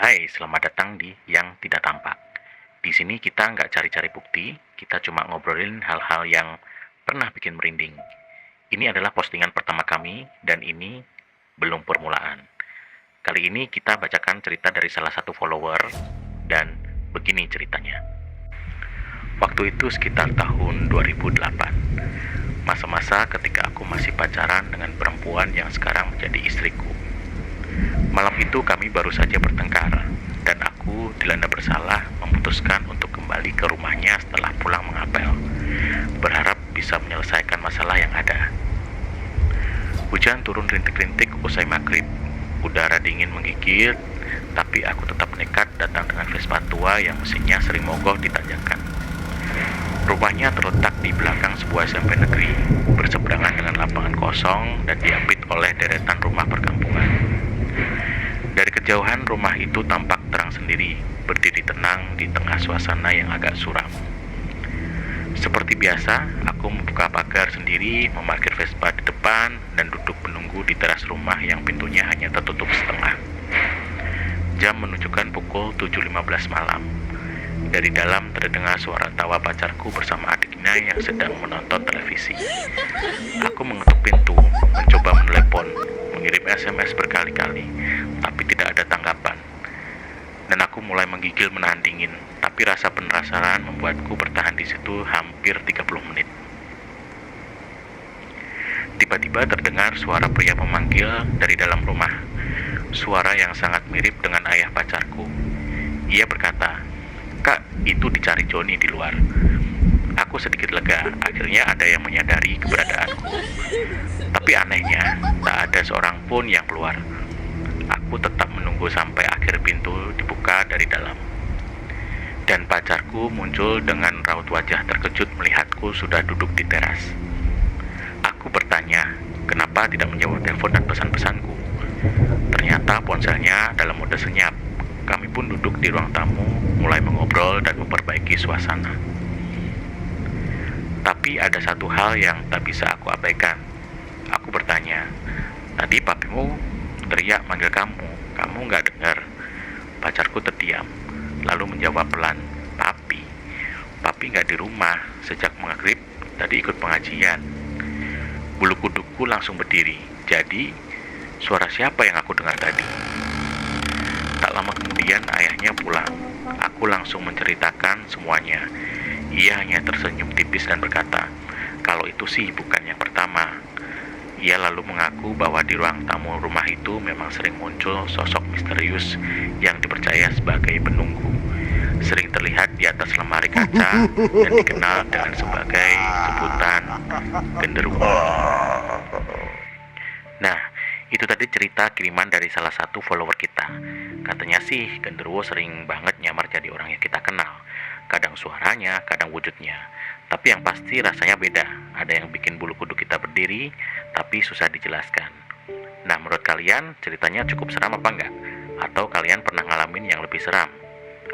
Hai, selamat datang di Yang Tidak Tampak. Di sini kita nggak cari-cari bukti, kita cuma ngobrolin hal-hal yang pernah bikin merinding. Ini adalah postingan pertama kami, dan ini belum permulaan. Kali ini kita bacakan cerita dari salah satu follower, dan begini ceritanya. Waktu itu sekitar tahun 2008, masa-masa ketika aku masih pacaran dengan perempuan yang sekarang menjadi istriku. Malam itu kami baru saja bertengkar, dan aku dilanda bersalah memutuskan untuk kembali ke rumahnya setelah pulang mengapel, berharap bisa menyelesaikan masalah yang ada. Hujan turun rintik-rintik usai maghrib, udara dingin menggigit, tapi aku tetap nekat datang dengan Vespa tua yang mesinnya sering mogok di tanjakan. Rumahnya terletak di belakang sebuah SMP negeri, berseberangan dengan lapangan kosong dan diapit oleh deretan rumah perkampungan. Dari kejauhan rumah itu tampak terang sendiri, berdiri tenang di tengah suasana yang agak suram. Seperti biasa, aku membuka pagar sendiri, memarkir Vespa di depan, dan duduk menunggu di teras rumah yang pintunya hanya tertutup setengah. Jam menunjukkan pukul 7.15 malam. Dari dalam terdengar suara tawa pacarku bersama adiknya yang sedang menonton televisi. Aku mengetuk pintu, mencoba menelepon, mengirim SMS berkali-kali, tapi tidak ada tanggapan. Dan aku mulai menggigil menahan dingin, tapi rasa penasaran membuatku bertahan di situ hampir 30 menit. Tiba-tiba terdengar suara pria memanggil dari dalam rumah. Suara yang sangat mirip dengan ayah pacarku. Ia berkata, "Kak, itu dicari Joni di luar." Aku sedikit lega, akhirnya ada yang menyadari keberadaanku. Tapi anehnya, tak ada seorang pun yang keluar. Aku tetap menunggu sampai akhir pintu dibuka dari dalam. Dan pacarku muncul dengan raut wajah terkejut melihatku sudah duduk di teras. Aku bertanya, kenapa tidak menjawab telepon dan pesan-pesanku. Ternyata ponselnya dalam mode senyap. Kami pun duduk di ruang tamu, mulai mengobrol dan memperbaiki suasana. Tapi ada satu hal yang tak bisa aku abaikan. Aku bertanya, "Tadi papimu teriak manggil kamu, kamu nggak dengar?" Pacarku terdiam, lalu menjawab pelan, "Papi nggak di rumah, sejak maghrib tadi ikut pengajian." Bulu kudukku langsung berdiri. Jadi, suara siapa yang aku dengar tadi? Tak lama kemudian ayahnya pulang. Aku langsung menceritakan semuanya. Ia hanya tersenyum tipis dan berkata, "Kalau itu sih bukan yang pertama." Ia lalu mengaku bahwa di ruang tamu rumah itu memang sering muncul sosok misterius yang dipercaya sebagai penunggu. Sering terlihat di atas lemari kaca dan dikenal dengan sebagai sebutan genderuwo. Nah, itu tadi cerita kiriman dari salah satu follower kita. Katanya sih genderuwo sering banget nyamar jadi orang yang kita kenal. Kadang suaranya, kadang wujudnya. Tapi yang pasti rasanya beda. Ada yang bikin bulu kuduk kita berdiri, tapi susah dijelaskan. Nah, menurut kalian ceritanya cukup seram apa enggak? Atau kalian pernah ngalamin yang lebih seram?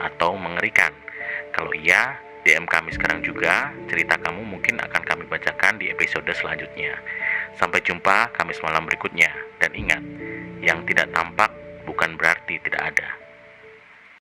Atau mengerikan? Kalau iya, DM kami sekarang juga. Cerita kamu mungkin akan kami bacakan di episode selanjutnya. Sampai jumpa Kamis malam berikutnya. Dan ingat, yang tidak tampak bukan berarti tidak ada.